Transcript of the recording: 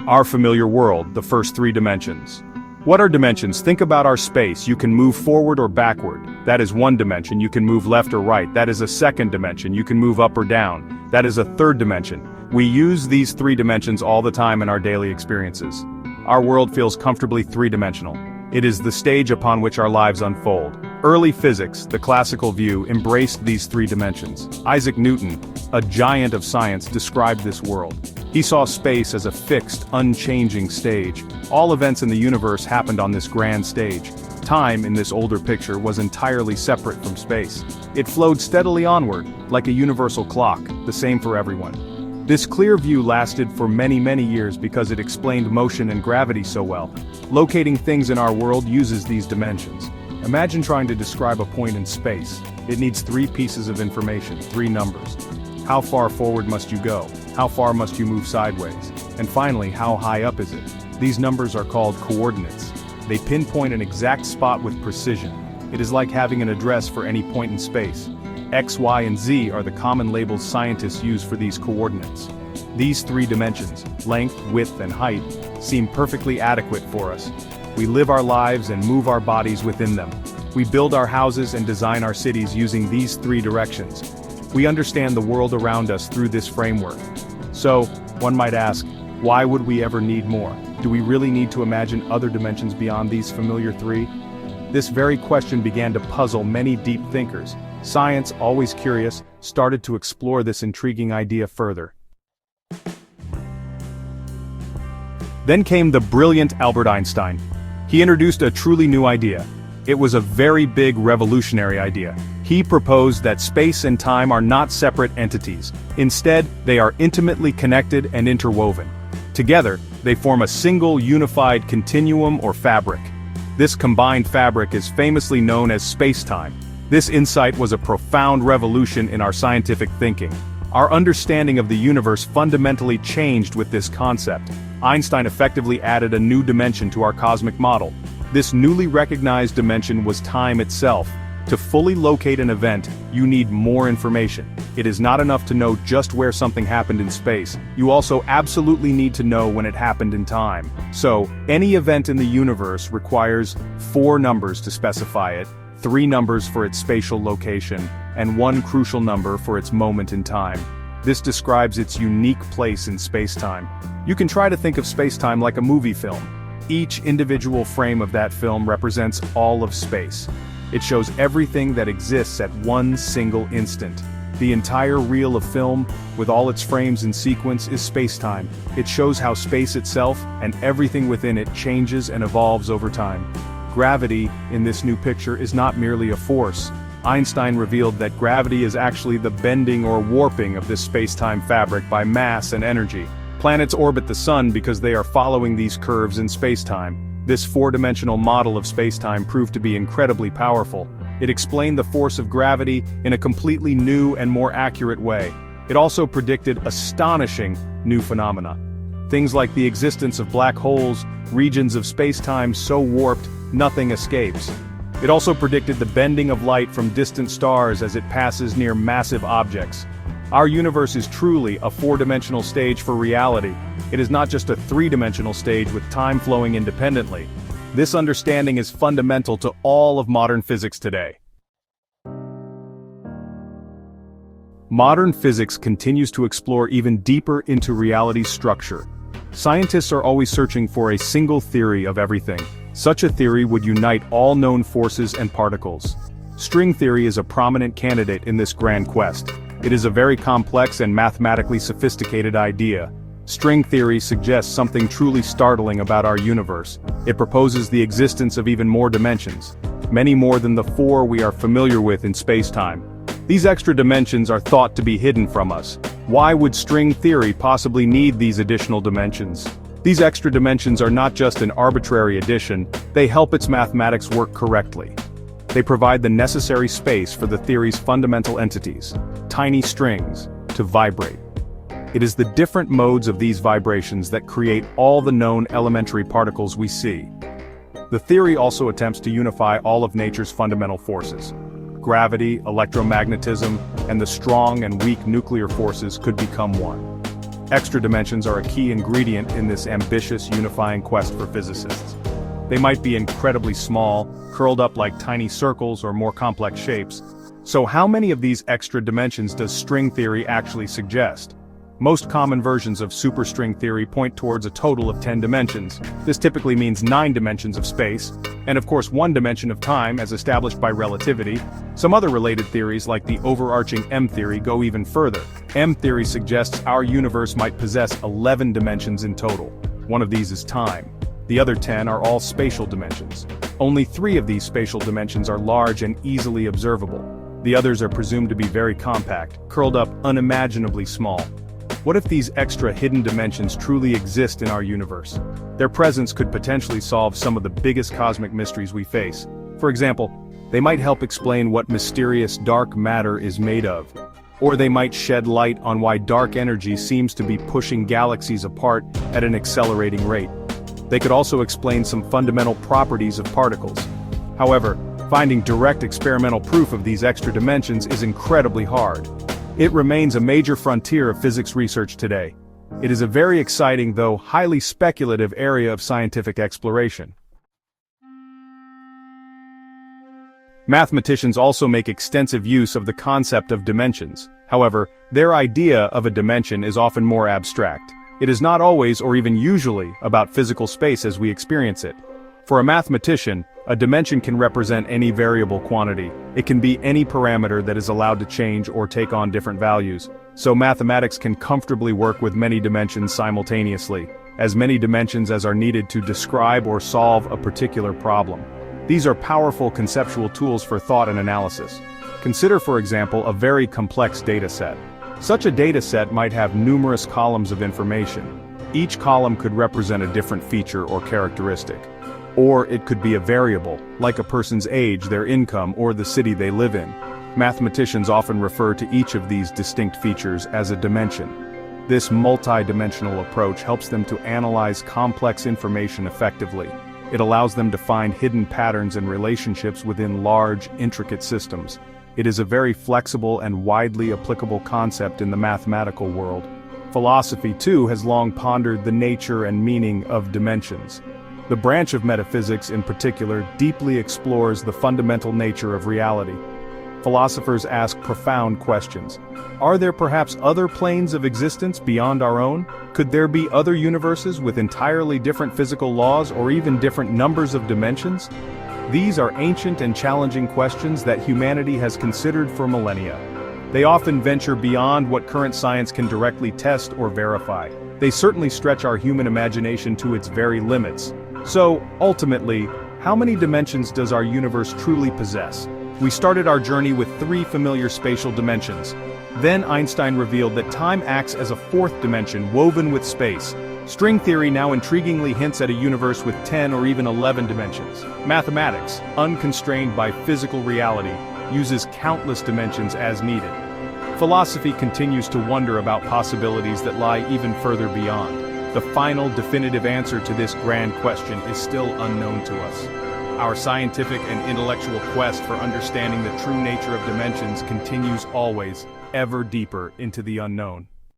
Our familiar world, the first three dimensions. What are dimensions? Think about our space. You can move forward or backward. That is one dimension. You can move left or right. That is a second dimension. You can move up or down. That is a third dimension. We use these three dimensions all the time in our daily experiences. Our world feels comfortably three-dimensional. It is the stage upon which our lives unfold. Early physics, the classical view, embraced these three dimensions. Isaac Newton, a giant of science, described this world. He saw space as a fixed, unchanging stage. All events in the universe happened on this grand stage. Time, in this older picture, was entirely separate from space. It flowed steadily onward, like a universal clock, the same for everyone. This clear view lasted for many, many years because it explained motion and gravity so well. Locating things in our world uses these dimensions. Imagine trying to describe a point in space. It needs three pieces of information, three numbers. How far forward must you go? How far must you move sideways? And finally, how high up is it? These numbers are called coordinates. They pinpoint an exact spot with precision. It is like having an address for any point in space. X, Y, and Z are the common labels scientists use for these coordinates. These three dimensions, length, width, and height, seem perfectly adequate for us. We live our lives and move our bodies within them. We build our houses and design our cities using these three directions. We understand the world around us through this framework. So, one might ask, why would we ever need more? Do we really need to imagine other dimensions beyond these familiar three? This very question began to puzzle many deep thinkers. Science, always curious, started to explore this intriguing idea further. Then came the brilliant Albert Einstein. He introduced a truly new idea. It was a very big revolutionary idea. He proposed that space and time are not separate entities. Instead, they are intimately connected and interwoven. Together, they form a single unified continuum or fabric. This combined fabric is famously known as space-time. This insight was a profound revolution in our scientific thinking. Our understanding of the universe fundamentally changed with this concept. Einstein effectively added a new dimension to our cosmic model. This newly recognized dimension was time itself. To fully locate an event, you need more information. It is not enough to know just where something happened in space. You also absolutely need to know when it happened in time. So, any event in the universe requires 4 numbers to specify it, 3 numbers for its spatial location, and 1 crucial number for its moment in time. This describes its unique place in space-time. You can try to think of space-time like a movie film. Each individual frame of that film represents all of space. It shows everything that exists at one single instant. The entire reel of film, with all its frames in sequence, is space-time. It shows how space itself, and everything within it, changes and evolves over time. Gravity, in this new picture, is not merely a force. Einstein revealed that gravity is actually the bending or warping of this space-time fabric by mass and energy. Planets orbit the sun because they are following these curves in space-time. This 4-dimensional model of space-time proved to be incredibly powerful. It explained the force of gravity in a completely new and more accurate way. It also predicted astonishing new phenomena. Things like the existence of black holes, regions of space-time so warped, nothing escapes. It also predicted the bending of light from distant stars as it passes near massive objects. Our universe is truly a 4-dimensional stage for reality. It is not just a 3-dimensional stage with time flowing independently. This understanding is fundamental to all of modern physics today. Modern physics continues to explore even deeper into reality's structure. Scientists are always searching for a single theory of everything. Such a theory would unite all known forces and particles. String theory is a prominent candidate in this grand quest. It is a very complex and mathematically sophisticated idea. String theory suggests something truly startling about our universe. It proposes the existence of even more dimensions, many more than the 4 we are familiar with in space-time. These extra dimensions are thought to be hidden from us. Why would string theory possibly need these additional dimensions? These extra dimensions are not just an arbitrary addition, they help its mathematics work correctly. They provide the necessary space for the theory's fundamental entities, tiny strings, to vibrate. It is the different modes of these vibrations that create all the known elementary particles we see. The theory also attempts to unify all of nature's fundamental forces. Gravity, electromagnetism, and the strong and weak nuclear forces could become one. Extra dimensions are a key ingredient in this ambitious, unifying quest for physicists. They might be incredibly small, curled up like tiny circles or more complex shapes. So how many of these extra dimensions does string theory actually suggest? Most common versions of superstring theory point towards a total of 10 dimensions. This typically means 9 dimensions of space, and of course 1 dimension of time as established by relativity. Some other related theories like the overarching M theory go even further. M theory suggests our universe might possess 11 dimensions in total. One of these is time. The other 10 are all spatial dimensions. Only 3 of these spatial dimensions are large and easily observable. The others are presumed to be very compact, curled up unimaginably small. What if these extra hidden dimensions truly exist in our universe? Their presence could potentially solve some of the biggest cosmic mysteries we face. For example, they might help explain what mysterious dark matter is made of. Or they might shed light on why dark energy seems to be pushing galaxies apart at an accelerating rate. They could also explain some fundamental properties of particles. However, finding direct experimental proof of these extra dimensions is incredibly hard. It remains a major frontier of physics research today. It is a very exciting, though highly speculative area of scientific exploration. Mathematicians also make extensive use of the concept of dimensions. However, their idea of a dimension is often more abstract. It is not always or even usually about physical space as we experience it. For a mathematician, a dimension can represent any variable quantity. It can be any parameter that is allowed to change or take on different values. So mathematics can comfortably work with many dimensions simultaneously, as many dimensions as are needed to describe or solve a particular problem. These are powerful conceptual tools for thought and analysis. Consider, for example, a very complex data set. Such a data set might have numerous columns of information. Each column could represent a different feature or characteristic. Or it could be a variable, like a person's age, their income, or the city they live in. Mathematicians often refer to each of these distinct features as a dimension. This multi-dimensional approach helps them to analyze complex information effectively. It allows them to find hidden patterns and relationships within large, intricate systems. It is a very flexible and widely applicable concept in the mathematical world. Philosophy, too, has long pondered the nature and meaning of dimensions. The branch of metaphysics, in particular, deeply explores the fundamental nature of reality. Philosophers ask profound questions. Are there perhaps other planes of existence beyond our own? Could there be other universes with entirely different physical laws or even different numbers of dimensions? These are ancient and challenging questions that humanity has considered for millennia. They often venture beyond what current science can directly test or verify. They certainly stretch our human imagination to its very limits. So, ultimately, how many dimensions does our universe truly possess? We started our journey with 3 familiar spatial dimensions. Then Einstein revealed that time acts as a 4th dimension woven with space. String theory now intriguingly hints at a universe with 10 or even 11 dimensions. Mathematics, unconstrained by physical reality, uses countless dimensions as needed. Philosophy continues to wonder about possibilities that lie even further beyond. The final definitive answer to this grand question is still unknown to us. Our scientific and intellectual quest for understanding the true nature of dimensions continues always, ever deeper into the unknown.